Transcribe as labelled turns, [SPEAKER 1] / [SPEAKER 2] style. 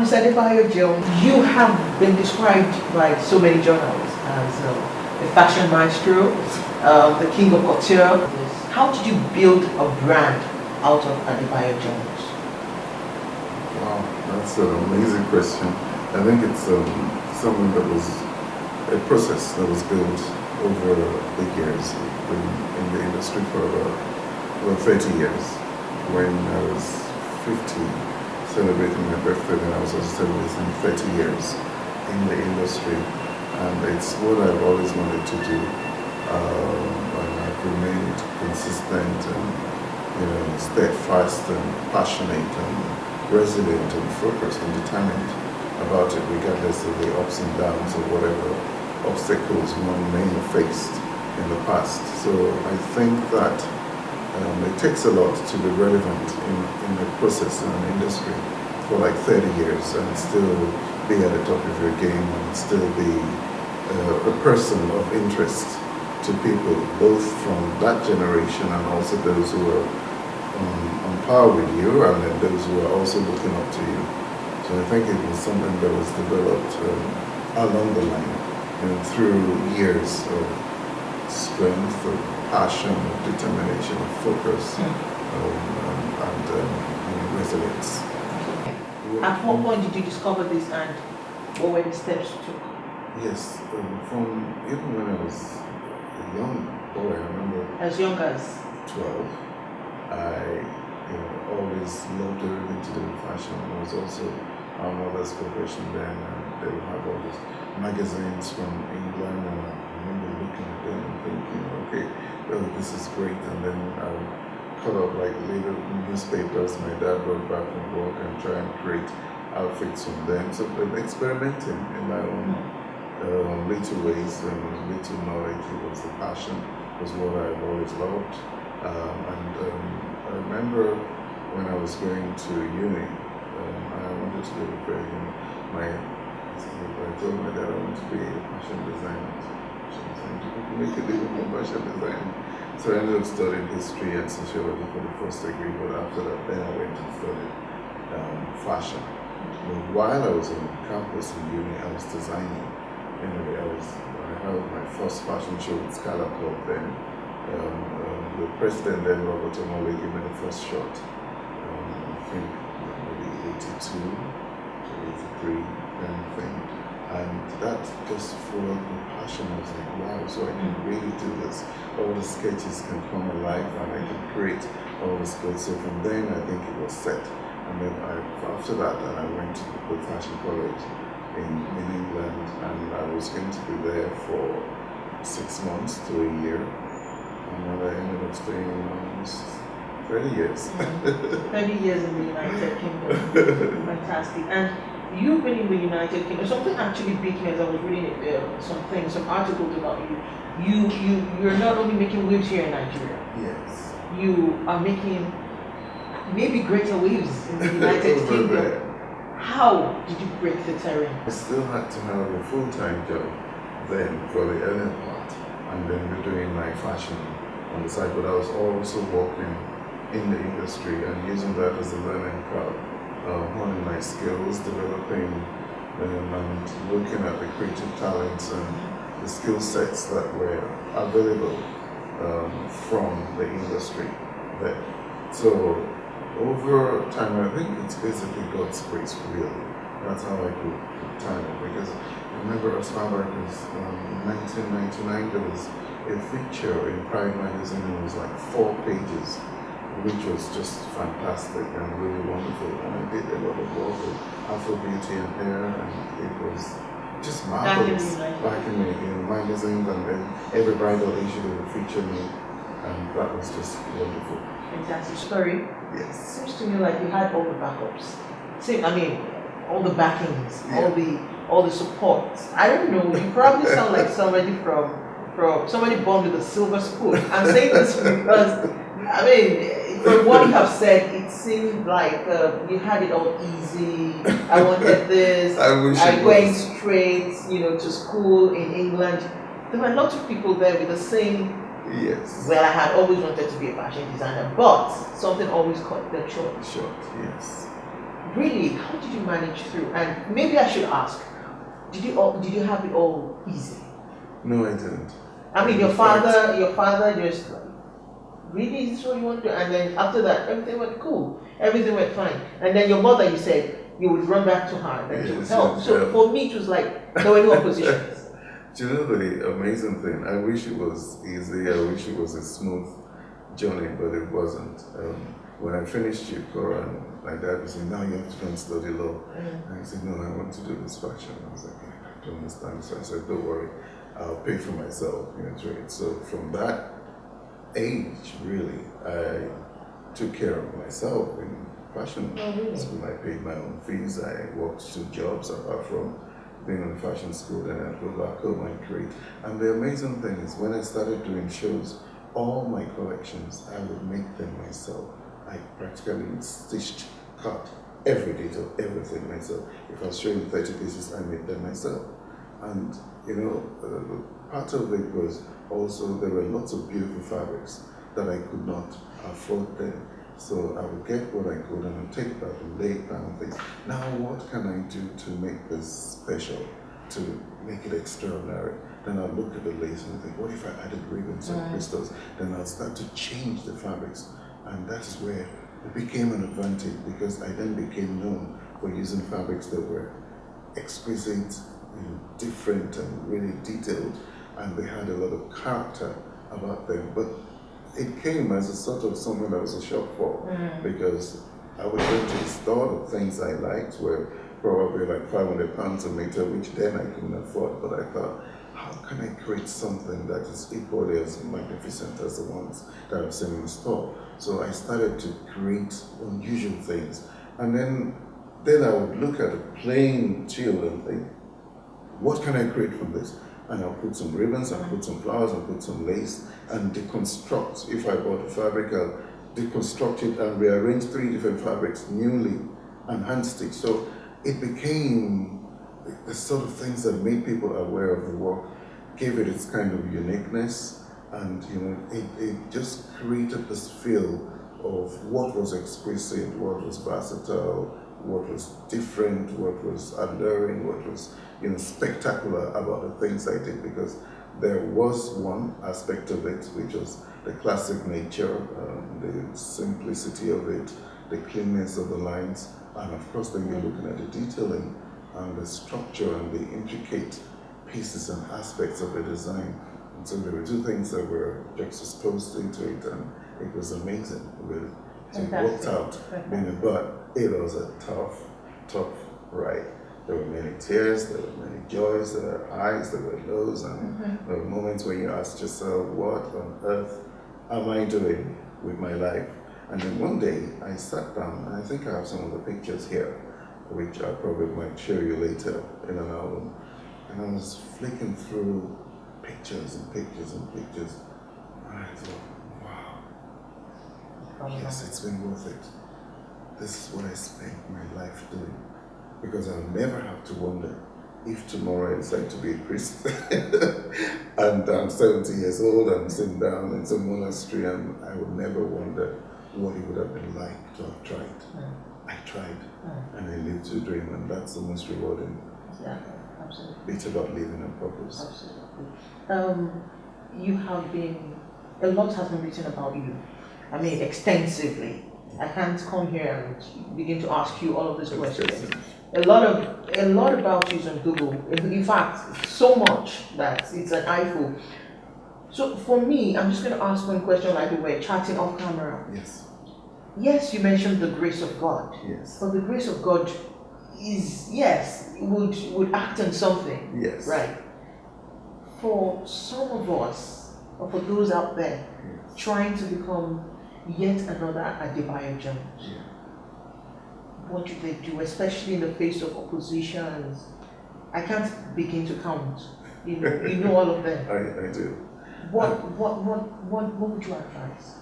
[SPEAKER 1] Mr. Adebayo Jones, you have been described by so many journalists as the fashion maestro, the king of couture. How did you build a brand out of Adebayo Jones?
[SPEAKER 2] Wow, that's an amazing question. I think it's something that was a process that was built over the years. In the industry for about 30 years. When I was 50, celebrating my birthday, and I was also celebrating 30 years in the industry. And it's what I've always wanted to do. And I've remained consistent and steadfast and passionate and resilient and focused and determined about it, regardless of the ups and downs or whatever obstacles one may have faced in the past. So I think that it takes a lot to be relevant in the process in an industry for like 30 years and still be at the top of your game and still be a person of interest to people, both from that generation and also those who are on par with you, and then those who are also looking up to you. So I think it was something that was developed along the line through years of strength, of passion, of determination, of focus, and resilience.
[SPEAKER 1] At what point did you discover this, and what were the steps you took?
[SPEAKER 2] Yes, from even when I was a young boy, I remember.
[SPEAKER 1] As young as
[SPEAKER 2] 12, I always loved everything to do with fashion. It was also our mother's profession then, and they would have all these magazines from England, and I remember looking at them and thinking, okay, well, this is great. And then I would cut up like little newspapers my dad brought back from work and try and create outfits from them. So experimenting in my own little ways and little knowledge. It was the passion, was what I've always loved. I remember when I was going to uni, I wanted to go to prayer. I told my dad I wanted to be a fashion designer. To make a living in fashion design. So I ended up studying history and sociology for the first degree, but after that, then I went to study fashion. But while I was on campus in uni, I was designing. Anyway, I held my first fashion show with Scala Club then. The president then, Robert Omole, gave me the first shot. I think maybe 82 to 83 kind of thing. And that just fueled the passion. I was like, wow, so I can really do this. All the sketches can come alive and I can create all the skills. So from then, I think it was set. And then after that, I went to the fashion college in England, and I was going to be there for 6 months to a year. And I ended up staying almost 30 years.
[SPEAKER 1] 30 years in the United Kingdom. Fantastic. And you've been in the United Kingdom. Something actually beat me as I was reading some articles about you. You're not only making waves here in Nigeria.
[SPEAKER 2] Yes.
[SPEAKER 1] You are making maybe greater waves in the United Kingdom. How did you break the terrain?
[SPEAKER 2] I still had to have a full-time job then for the earlier part, and then we're doing my fashion on the side, but I was also working in the industry and using that as a learning curve, honing my skills, developing and looking at the creative talents and the skill sets that were available from the industry there. So over time, I think it's basically God's grace, really. That's how I could time it, because I remember as far back as in 1999, there was a feature in Pride magazine, and it was like 4 pages, which was just fantastic and really wonderful. And I did a lot of work with Afro Beauty and hair, and it was just marvelous. Back in the magazines, and then every bridal issue they would feature me, and that was just wonderful.
[SPEAKER 1] Fantastic story.
[SPEAKER 2] Yes.
[SPEAKER 1] Seems to me like you had all the backups. All the backings, all the support. I don't know. You probably sound like somebody from somebody born with a silver spoon. I'm saying this because from what you have said, it seemed like you had it all easy. I wanted this. I went straight, to school in England. There were lots of people there with the same.
[SPEAKER 2] Yes.
[SPEAKER 1] Well, I had always wanted to be a fashion designer, but something always cut them short.
[SPEAKER 2] Yes.
[SPEAKER 1] really, how did you manage through? And maybe I should ask, did you have it all easy?
[SPEAKER 2] No, I didn't.
[SPEAKER 1] I mean, your father just like, really, is this what you want to do? And then after that, everything went cool, everything went fine. And then your mother, you said you would run back to her and she would help. So for me, it was like there were no oppositions.
[SPEAKER 2] Do you know the amazing thing? I wish it was easy. I wish it was a smooth journey, but it wasn't. When I finished UCOR, and my dad was saying, "Now you have to go and study law." And I said, "No, I want to do this fashion." I was like, "I don't understand." So I said, "Don't worry, I'll pay for myself." So from that age, really, I took care of myself in fashion school. I paid my own fees. I worked 2 jobs apart from being in fashion school. Then I'd go back home and create. And the amazing thing is, when I started doing shows, all my collections, I would make them myself. I practically stitched, cut every detail, everything myself. If I was showing 30 pieces, I made them myself. And part of it was also there were lots of beautiful fabrics that I could not afford then. So I would get what I could and I'd take that and lay it down and think, now what can I do to make this special, to make it extraordinary? Then I'll look at the lace and think, what if I added ribbons and crystals? Then I'll start to change the fabrics. And that's where it became an advantage, because I then became known for using fabrics that were exquisite, different and really detailed, and they had a lot of character about them. But it came as a sort of something that was a shock for, because I would go to the store, the things I liked were probably like £500 a meter, which then I couldn't afford, but I thought, how can I create something that is equally as magnificent as the ones that I've seen in the store? So I started to create unusual things. And then I would look at a plain tube and think, what can I create from this? And I'll put some ribbons, I'll put some flowers, I'll put some lace, and deconstruct. If I bought a fabric, I'll deconstruct it and rearrange 3 different fabrics newly and hand stitch. So it became the sort of things that made people aware of the work, gave it its kind of uniqueness, and it just created this feel of what was exquisite, what was versatile, what was different, what was alluring, what was spectacular about the things I did, because there was one aspect of it which was the classic nature, the simplicity of it, the cleanness of the lines, and of course then you're looking at the detailing and the structure and the intricate pieces and aspects of the design. And so there were 2 things that were juxtaposed into it, and it was amazing, really. So it worked out, but it was a tough ride. There were many tears, there were many joys, there were highs, there were lows, and there were moments when you asked yourself, what on earth am I doing with my life? And then one day I sat down, and I think I have some of the pictures here, which I probably might show you later in an album. And I was flicking through pictures and pictures and pictures, and I thought, wow, yes, it's been worth it. This is what I spent my life doing, because I'll never have to wonder if tomorrow I decide to be a priest and I'm 70 years old, I'm sitting down in some monastery, and I would never wonder what it would have been like to have tried. I tried, and I lived to dream, and that's the most rewarding.
[SPEAKER 1] Yeah, absolutely.
[SPEAKER 2] It's about living on purpose.
[SPEAKER 1] Absolutely. You have been, a lot has been written about you. I mean, extensively. I can't come here and begin to ask you all of these questions. A lot about you is on Google. In fact, so much that it's an eyeful. So for me, I'm just going to ask one question like we were chatting off camera.
[SPEAKER 2] Yes.
[SPEAKER 1] Yes, you mentioned the grace of God.
[SPEAKER 2] Yes.
[SPEAKER 1] But the grace of God is, yes, would act on something.
[SPEAKER 2] Yes.
[SPEAKER 1] Right. For some of us, or for those out there, trying to become yet another Adebayo Jones, what do they do, especially in the face of oppositions? I can't begin to count. You know all of them.
[SPEAKER 2] I do.
[SPEAKER 1] What would you advise?